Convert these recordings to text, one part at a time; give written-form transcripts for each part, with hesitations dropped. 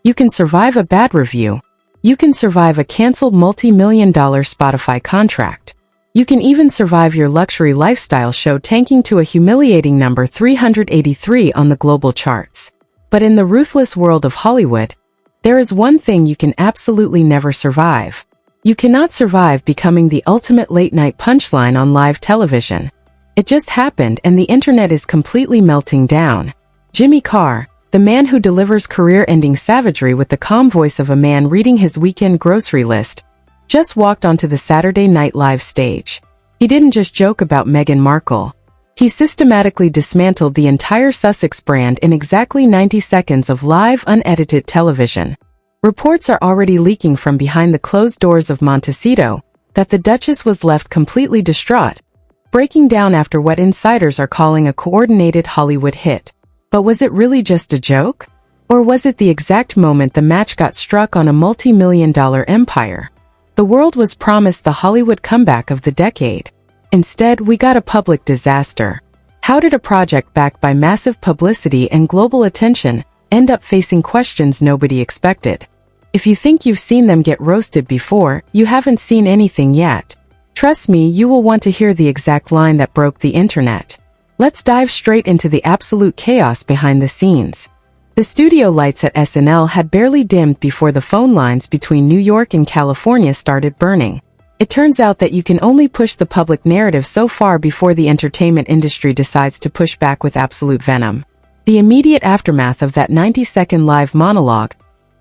You can survive a bad review. You can survive a canceled multi-million-dollar Spotify contract. You can even survive your luxury lifestyle show tanking to a humiliating number 383 on the global charts. But in the ruthless world of Hollywood, there is one thing you can absolutely never survive. You cannot survive becoming the ultimate late-night punchline on live television. It just happened and the internet is completely melting down. Jimmy Carr, the man who delivers career-ending savagery with the calm voice of a man reading his weekend grocery list, just walked onto the Saturday Night Live stage. He didn't just joke about Meghan Markle. He systematically dismantled the entire Sussex brand in exactly 90 seconds of live, unedited television. Reports are already leaking from behind the closed doors of Montecito that the Duchess was left completely distraught, breaking down after what insiders are calling a coordinated Hollywood hit. But was it really just a joke? Or was it the exact moment the match got struck on a multi-million-dollar empire? The world was promised the Hollywood comeback of the decade. Instead, we got a public disaster. How did a project backed by massive publicity and global attention end up facing questions nobody expected? If you think you've seen them get roasted before, you haven't seen anything yet. Trust me, you will want to hear the exact line that broke the internet. Let's dive straight into the absolute chaos behind the scenes. The studio lights at SNL had barely dimmed before the phone lines between New York and California started burning. It turns out that you can only push the public narrative so far before the entertainment industry decides to push back with absolute venom. The immediate aftermath of that 90-second live monologue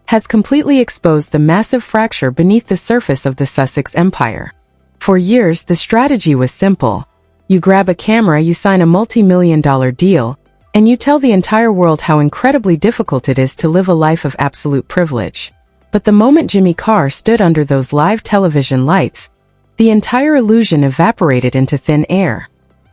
has completely exposed the massive fracture beneath the surface of the Sussex empire. For years, the strategy was simple. You grab a camera, you sign a multi-million-dollar deal, and you tell the entire world how incredibly difficult it is to live a life of absolute privilege. But the moment Jimmy Carr stood under those live television lights, the entire illusion evaporated into thin air.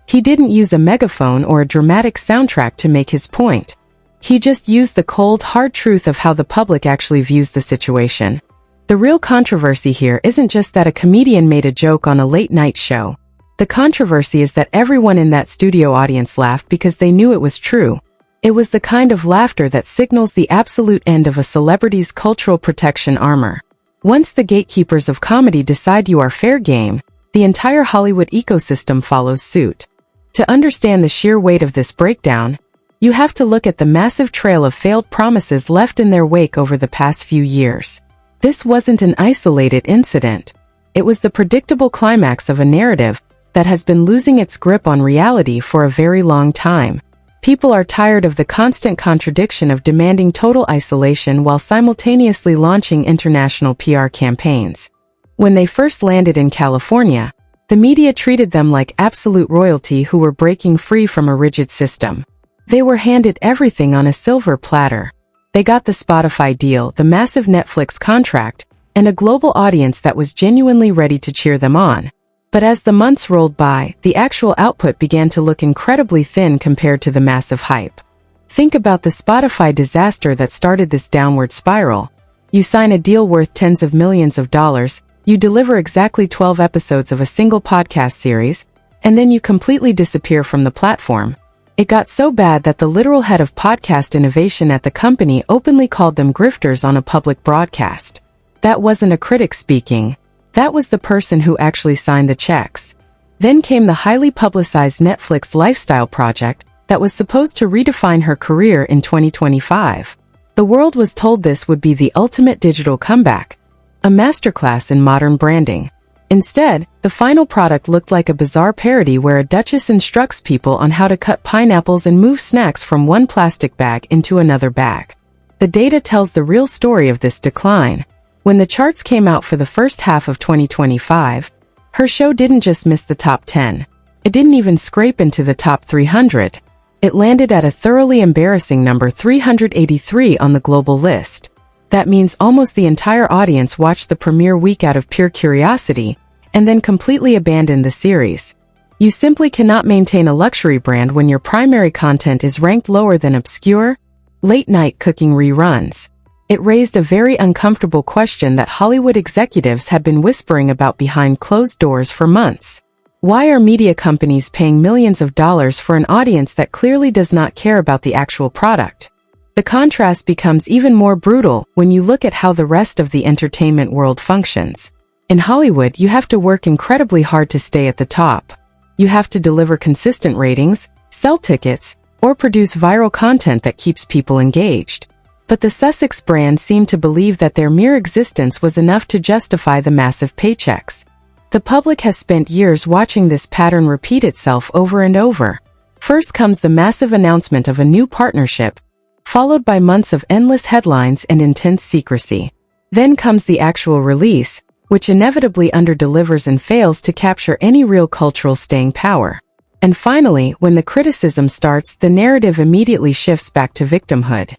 He didn't use a megaphone or a dramatic soundtrack to make his point. He just used the cold, hard truth of how the public actually views the situation. The real controversy here isn't just that a comedian made a joke on a late-night show. The controversy is that everyone in that studio audience laughed because they knew it was true. It was the kind of laughter that signals the absolute end of a celebrity's cultural protection armor. Once the gatekeepers of comedy decide you are fair game, the entire Hollywood ecosystem follows suit. To understand the sheer weight of this breakdown, you have to look at the massive trail of failed promises left in their wake over the past few years. This wasn't an isolated incident. It was the predictable climax of a narrative that has been losing its grip on reality for a very long time. People are tired of the constant contradiction of demanding total isolation while simultaneously launching international PR campaigns. When they first landed in California, the media treated them like absolute royalty who were breaking free from a rigid system. They were handed everything on a silver platter. They got the Spotify deal, the massive Netflix contract, and a global audience that was genuinely ready to cheer them on. But as the months rolled by, the actual output began to look incredibly thin compared to the massive hype. Think about the Spotify disaster that started this downward spiral. You sign a deal worth tens of millions of dollars, you deliver exactly 12 episodes of a single podcast series, and then you completely disappear from the platform. It got so bad that the literal head of podcast innovation at the company openly called them grifters on a public broadcast. That wasn't a critic speaking. That was the person who actually signed the checks. Then came the highly publicized Netflix lifestyle project that was supposed to redefine her career in 2025. The world was told this would be the ultimate digital comeback, a masterclass in modern branding. Instead, the final product looked like a bizarre parody where a duchess instructs people on how to cut pineapples and move snacks from one plastic bag into another bag. The data tells the real story of this decline. When the charts came out for the first half of 2025, her show didn't just miss the top 10. It didn't even scrape into the top 300. It landed at a thoroughly embarrassing number 383 on the global list. That means almost the entire audience watched the premiere week out of pure curiosity, and then completely abandoned the series. You simply cannot maintain a luxury brand when your primary content is ranked lower than obscure, late-night cooking reruns. It raised a very uncomfortable question that Hollywood executives had been whispering about behind closed doors for months. Why are media companies paying millions of dollars for an audience that clearly does not care about the actual product? The contrast becomes even more brutal when you look at how the rest of the entertainment world functions. In Hollywood, you have to work incredibly hard to stay at the top. You have to deliver consistent ratings, sell tickets, or produce viral content that keeps people engaged. But the Sussex brand seemed to believe that their mere existence was enough to justify the massive paychecks. The public has spent years watching this pattern repeat itself over and over. First comes the massive announcement of a new partnership, followed by months of endless headlines and intense secrecy. Then comes the actual release, which inevitably underdelivers and fails to capture any real cultural staying power. And finally, when the criticism starts, the narrative immediately shifts back to victimhood.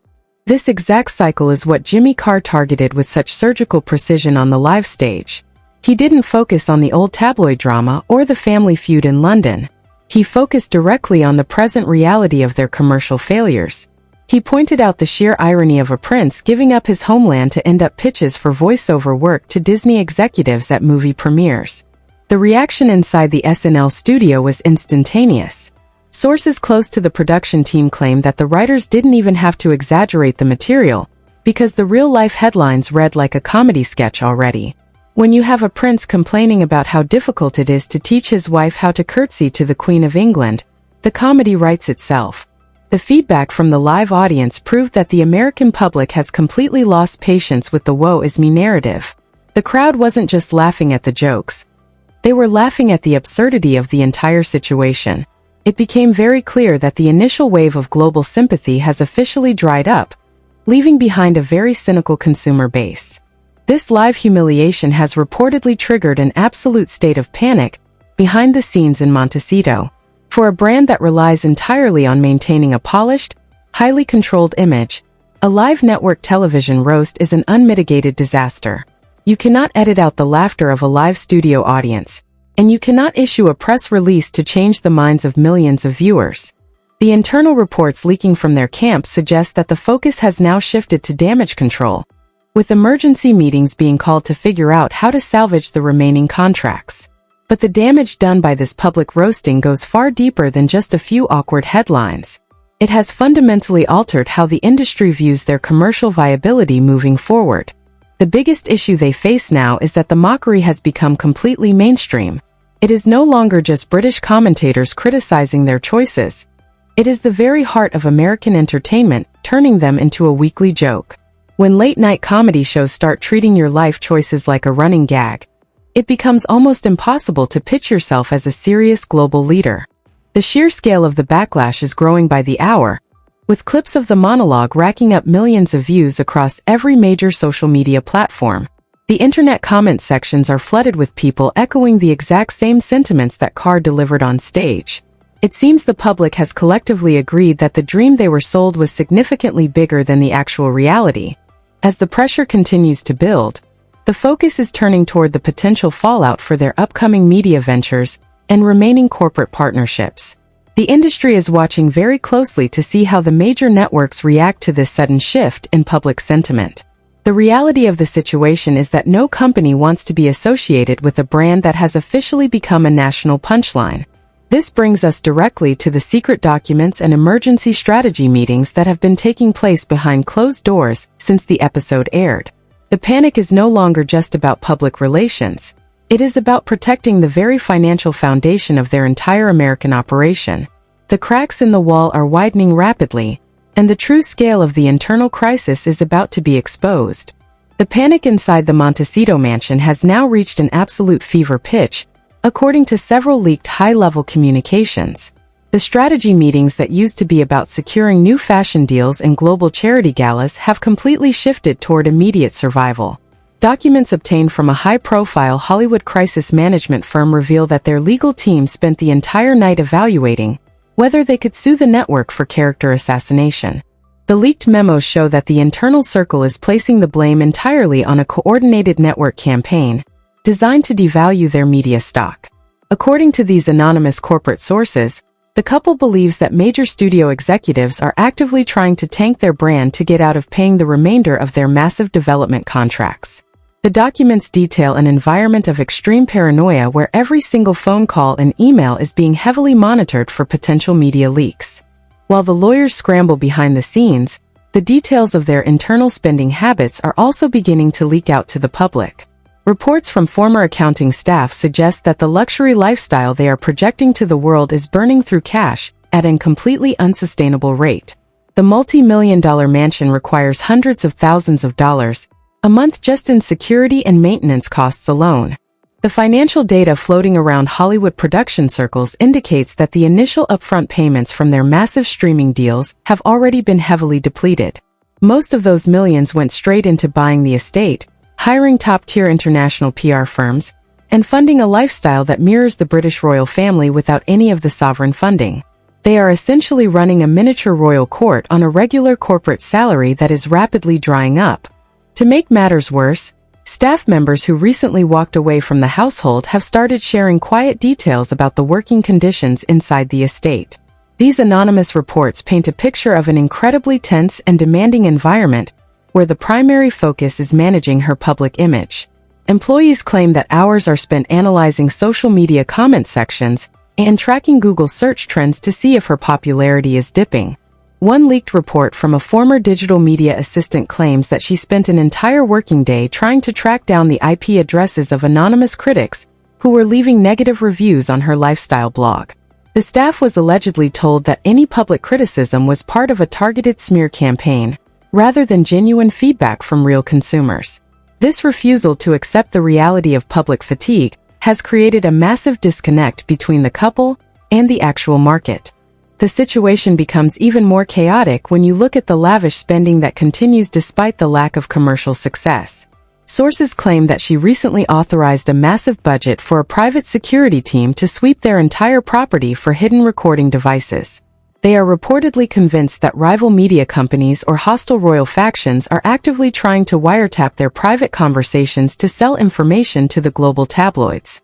This exact cycle is what Jimmy Carr targeted with such surgical precision on the live stage. He didn't focus on the old tabloid drama or the family feud in London. He focused directly on the present reality of their commercial failures. He pointed out the sheer irony of a prince giving up his homeland to end up pitches for voiceover work to Disney executives at movie premieres. The reaction inside the SNL studio was instantaneous. Sources close to the production team claimed that the writers didn't even have to exaggerate the material, because the real-life headlines read like a comedy sketch already. When you have a prince complaining about how difficult it is to teach his wife how to curtsy to the Queen of England, the comedy writes itself. The feedback from the live audience proved that the American public has completely lost patience with the woe is me narrative. The crowd wasn't just laughing at the jokes. They were laughing at the absurdity of the entire situation. It became very clear that the initial wave of global sympathy has officially dried up, leaving behind a very cynical consumer base. This live humiliation has reportedly triggered an absolute state of panic behind the scenes in Montecito. For a brand that relies entirely on maintaining a polished, highly controlled image, a live network television roast is an unmitigated disaster. You cannot edit out the laughter of a live studio audience, and you cannot issue a press release to change the minds of millions of viewers. The internal reports leaking from their camp suggest that the focus has now shifted to damage control, with emergency meetings being called to figure out how to salvage the remaining contracts. But the damage done by this public roasting goes far deeper than just a few awkward headlines. It has fundamentally altered how the industry views their commercial viability moving forward. The biggest issue they face now is that the mockery has become completely mainstream. It is no longer just British commentators criticizing their choices. It is the very heart of American entertainment, turning them into a weekly joke. When late-night comedy shows start treating your life choices like a running gag, it becomes almost impossible to pitch yourself as a serious global leader. The sheer scale of the backlash is growing by the hour, with clips of the monologue racking up millions of views across every major social media platform. The internet comment sections are flooded with people echoing the exact same sentiments that Carr delivered on stage. It seems the public has collectively agreed that the dream they were sold was significantly bigger than the actual reality. As the pressure continues to build, the focus is turning toward the potential fallout for their upcoming media ventures and remaining corporate partnerships. The industry is watching very closely to see how the major networks react to this sudden shift in public sentiment. The reality of the situation is that no company wants to be associated with a brand that has officially become a national punchline. This brings us directly to the secret documents and emergency strategy meetings that have been taking place behind closed doors since the episode aired. The panic is no longer just about public relations. It is about protecting the very financial foundation of their entire American operation. The cracks in the wall are widening rapidly, and the true scale of the internal crisis is about to be exposed. The panic inside the Montecito mansion has now reached an absolute fever pitch, according to several leaked high-level communications. The strategy meetings that used to be about securing new fashion deals and global charity galas have completely shifted toward immediate survival. Documents obtained from a high-profile Hollywood crisis management firm reveal that their legal team spent the entire night evaluating whether they could sue the network for character assassination. The leaked memos show that the internal circle is placing the blame entirely on a coordinated network campaign designed to devalue their media stock. According to these anonymous corporate sources, the couple believes that major studio executives are actively trying to tank their brand to get out of paying the remainder of their massive development contracts. The documents detail an environment of extreme paranoia where every single phone call and email is being heavily monitored for potential media leaks. While the lawyers scramble behind the scenes, the details of their internal spending habits are also beginning to leak out to the public. Reports from former accounting staff suggest that the luxury lifestyle they are projecting to the world is burning through cash at a completely unsustainable rate. The multi-million-dollar mansion requires hundreds of thousands of dollars a month just in security and maintenance costs alone. The financial data floating around Hollywood production circles indicates that the initial upfront payments from their massive streaming deals have already been heavily depleted. Most of those millions went straight into buying the estate, hiring top-tier international PR firms, and funding a lifestyle that mirrors the British royal family without any of the sovereign funding. They are essentially running a miniature royal court on a regular corporate salary that is rapidly drying up. To make matters worse, staff members who recently walked away from the household have started sharing quiet details about the working conditions inside the estate. These anonymous reports paint a picture of an incredibly tense and demanding environment where the primary focus is managing her public image. Employees claim that hours are spent analyzing social media comment sections and tracking Google search trends to see if her popularity is dipping. One leaked report from a former digital media assistant claims that she spent an entire working day trying to track down the IP addresses of anonymous critics who were leaving negative reviews on her lifestyle blog. The staff was allegedly told that any public criticism was part of a targeted smear campaign, rather than genuine feedback from real consumers. This refusal to accept the reality of public fatigue has created a massive disconnect between the couple and the actual market. The situation becomes even more chaotic when you look at the lavish spending that continues despite the lack of commercial success. Sources claim that she recently authorized a massive budget for a private security team to sweep their entire property for hidden recording devices. They are reportedly convinced that rival media companies or hostile royal factions are actively trying to wiretap their private conversations to sell information to the global tabloids.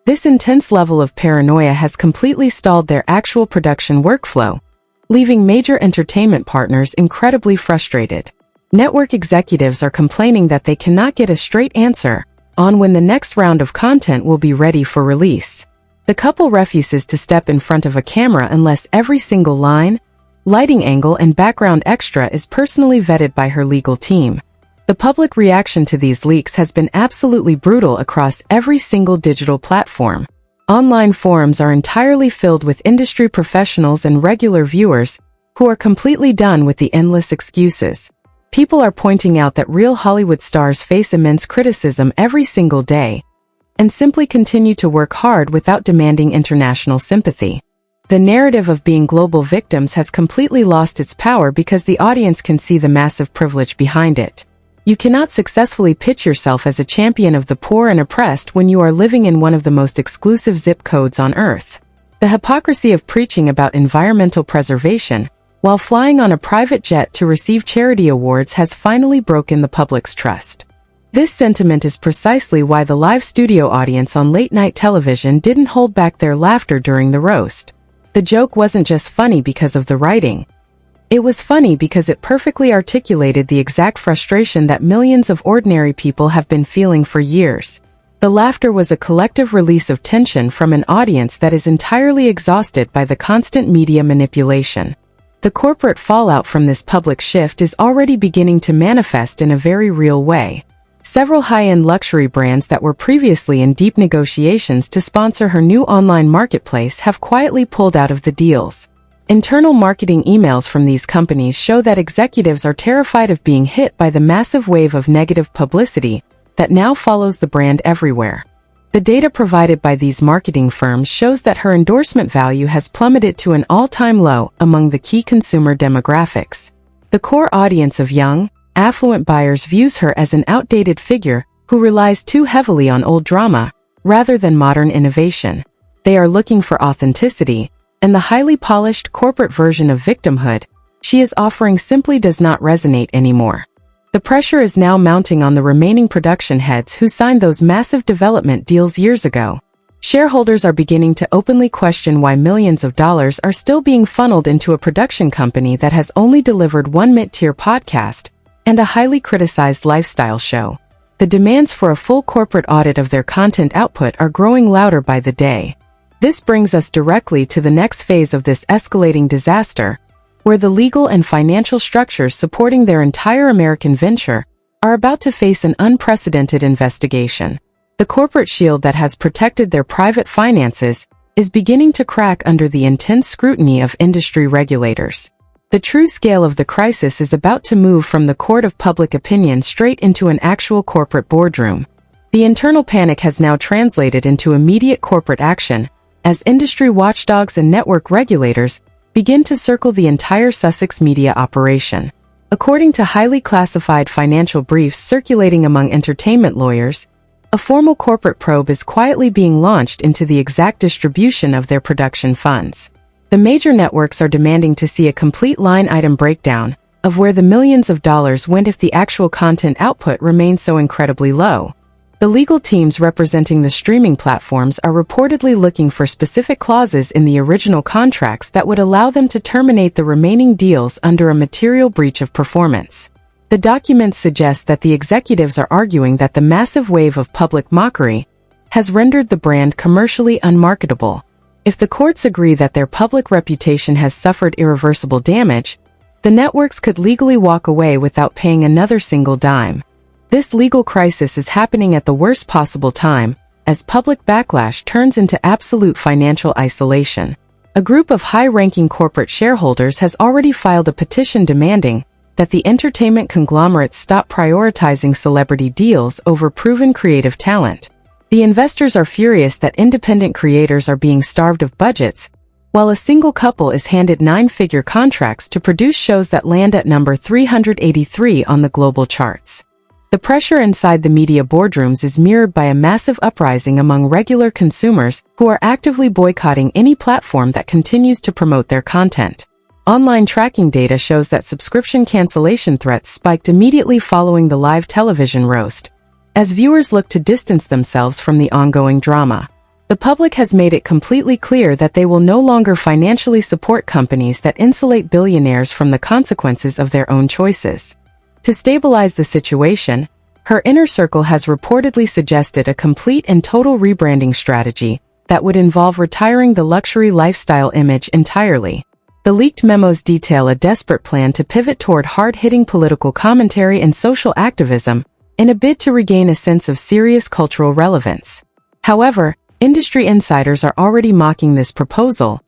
This intense level of paranoia has completely stalled their actual production workflow, leaving major entertainment partners incredibly frustrated. Network executives are complaining that they cannot get a straight answer on when the next round of content will be ready for release. The couple refuses to step in front of a camera unless every single line, lighting angle, and background extra is personally vetted by her legal team. The public reaction to these leaks has been absolutely brutal across every single digital platform. Online forums are entirely filled with industry professionals and regular viewers who are completely done with the endless excuses. People are pointing out that real Hollywood stars face immense criticism every single day and simply continue to work hard without demanding international sympathy. The narrative of being global victims has completely lost its power because the audience can see the massive privilege behind it. You cannot successfully pitch yourself as a champion of the poor and oppressed when you are living in one of the most exclusive zip codes on Earth. The hypocrisy of preaching about environmental preservation while flying on a private jet to receive charity awards has finally broken the public's trust. This sentiment is precisely why the live studio audience on late-night television didn't hold back their laughter during the roast. The joke wasn't just funny because of the writing. It was funny because it perfectly articulated the exact frustration that millions of ordinary people have been feeling for years. The laughter was a collective release of tension from an audience that is entirely exhausted by the constant media manipulation. The corporate fallout from this public shift is already beginning to manifest in a very real way. Several high-end luxury brands that were previously in deep negotiations to sponsor her new online marketplace have quietly pulled out of the deals. Internal marketing emails from these companies show that executives are terrified of being hit by the massive wave of negative publicity that now follows the brand everywhere. The data provided by these marketing firms shows that her endorsement value has plummeted to an all-time low among the key consumer demographics. The core audience of young, affluent buyers views her as an outdated figure who relies too heavily on old drama rather than modern innovation. They are looking for authenticity, and the highly polished corporate version of victimhood she is offering simply does not resonate anymore. The pressure is now mounting on the remaining production heads who signed those massive development deals years ago. Shareholders are beginning to openly question why millions of dollars are still being funneled into a production company that has only delivered one mid-tier podcast and a highly criticized lifestyle show. The demands for a full corporate audit of their content output are growing louder by the day. This brings us directly to the next phase of this escalating disaster, where the legal and financial structures supporting their entire American venture are about to face an unprecedented investigation. The corporate shield that has protected their private finances is beginning to crack under the intense scrutiny of industry regulators. The true scale of the crisis is about to move from the court of public opinion straight into an actual corporate boardroom. The internal panic has now translated into immediate corporate action, as industry watchdogs and network regulators begin to circle the entire Sussex media operation. According to highly classified financial briefs circulating among entertainment lawyers, a formal corporate probe is quietly being launched into the exact distribution of their production funds. The major networks are demanding to see a complete line-item breakdown of where the millions of dollars went if the actual content output remains so incredibly low. The legal teams representing the streaming platforms are reportedly looking for specific clauses in the original contracts that would allow them to terminate the remaining deals under a material breach of performance. The documents suggest that the executives are arguing that the massive wave of public mockery has rendered the brand commercially unmarketable. If the courts agree that their public reputation has suffered irreversible damage, the networks could legally walk away without paying another single dime. This legal crisis is happening at the worst possible time, as public backlash turns into absolute financial isolation. A group of high-ranking corporate shareholders has already filed a petition demanding that the entertainment conglomerates stop prioritizing celebrity deals over proven creative talent. The investors are furious that independent creators are being starved of budgets, while a single couple is handed nine-figure contracts to produce shows that land at number 383 on the global charts. The pressure inside the media boardrooms is mirrored by a massive uprising among regular consumers who are actively boycotting any platform that continues to promote their content. Online tracking data shows that subscription cancellation threats spiked immediately following the live television roast, as viewers look to distance themselves from the ongoing drama. The public has made it completely clear that they will no longer financially support companies that insulate billionaires from the consequences of their own choices. To stabilize the situation, her inner circle has reportedly suggested a complete and total rebranding strategy that would involve retiring the luxury lifestyle image entirely. The leaked memos detail a desperate plan to pivot toward hard-hitting political commentary and social activism in a bid to regain a sense of serious cultural relevance. However, industry insiders are already mocking this proposal,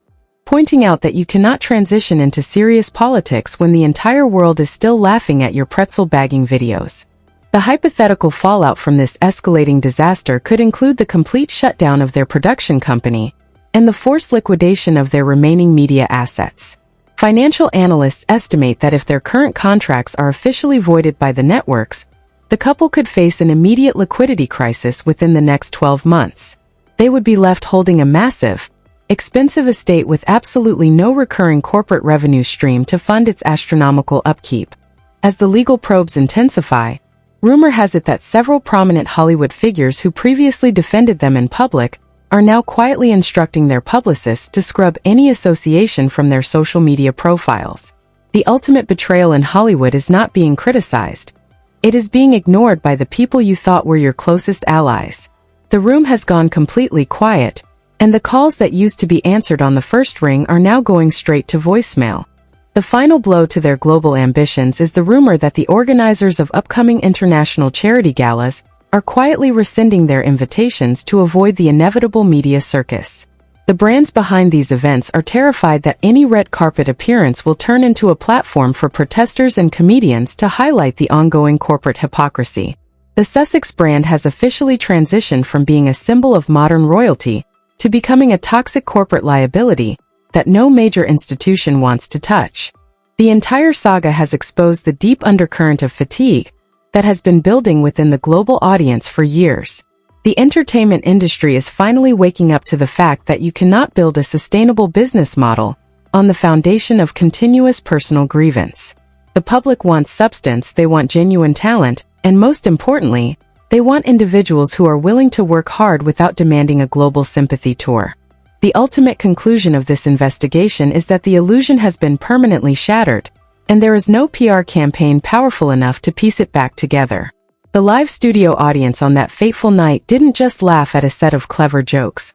pointing out that you cannot transition into serious politics when the entire world is still laughing at your pretzel-bagging videos. The hypothetical fallout from this escalating disaster could include the complete shutdown of their production company and the forced liquidation of their remaining media assets. Financial analysts estimate that if their current contracts are officially voided by the networks, the couple could face an immediate liquidity crisis within the next 12 months. They would be left holding a massive, expensive estate with absolutely no recurring corporate revenue stream to fund its astronomical upkeep. As the legal probes intensify, rumor has it that several prominent Hollywood figures who previously defended them in public are now quietly instructing their publicists to scrub any association from their social media profiles. The ultimate betrayal in Hollywood is not being criticized. It is being ignored by the people you thought were your closest allies. The room has gone completely quiet, and the calls that used to be answered on the first ring are now going straight to voicemail. The final blow to their global ambitions is the rumor that the organizers of upcoming international charity galas are quietly rescinding their invitations to avoid the inevitable media circus. The brands behind these events are terrified that any red carpet appearance will turn into a platform for protesters and comedians to highlight the ongoing corporate hypocrisy. The Sussex brand has officially transitioned from being a symbol of modern royalty to becoming a toxic corporate liability that no major institution wants to touch. The entire saga has exposed the deep undercurrent of fatigue that has been building within the global audience for years. The entertainment industry is finally waking up to the fact that you cannot build a sustainable business model on the foundation of continuous personal grievance. The public wants substance, they want genuine talent, and most importantly, they want individuals who are willing to work hard without demanding a global sympathy tour. The ultimate conclusion of this investigation is that the illusion has been permanently shattered, and there is no PR campaign powerful enough to piece it back together. The live studio audience on that fateful night didn't just laugh at a set of clever jokes.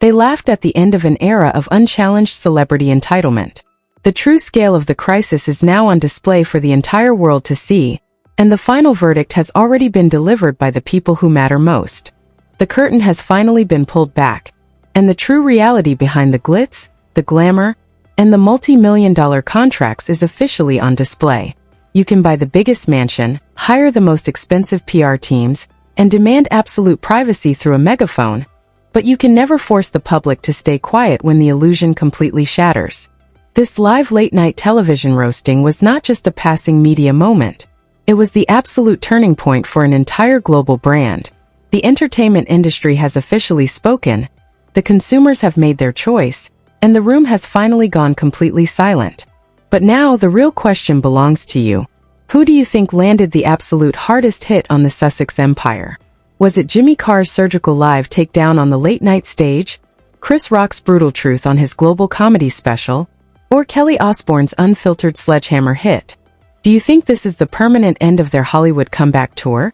They laughed at the end of an era of unchallenged celebrity entitlement. The true scale of the crisis is now on display for the entire world to see, and the final verdict has already been delivered by the people who matter most. The curtain has finally been pulled back, and the true reality behind the glitz, the glamour, and the multi-million-dollar contracts is officially on display. You can buy the biggest mansion, hire the most expensive PR teams, and demand absolute privacy through a megaphone, but you can never force the public to stay quiet when the illusion completely shatters. This live late-night television roasting was not just a passing media moment. It was the absolute turning point for an entire global brand. The entertainment industry has officially spoken, the consumers have made their choice, and the room has finally gone completely silent. But now the real question belongs to you. Who do you think landed the absolute hardest hit on the Sussex empire? Was it Jimmy Carr's surgical live takedown on the late-night stage, Chris Rock's brutal truth on his global comedy special, or Kelly Osbourne's unfiltered sledgehammer hit? Do you think this is the permanent end of their Hollywood comeback tour?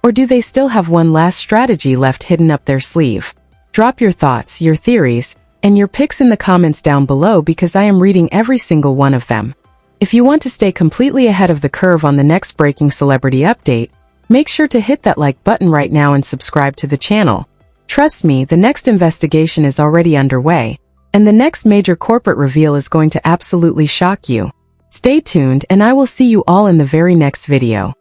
Or do they still have one last strategy left hidden up their sleeve? Drop your thoughts, your theories, and your picks in the comments down below because I am reading every single one of them. If you want to stay completely ahead of the curve on the next breaking celebrity update, make sure to hit that like button right now and subscribe to the channel. Trust me, the next investigation is already underway, and the next major corporate reveal is going to absolutely shock you. Stay tuned, and I will see you all in the very next video.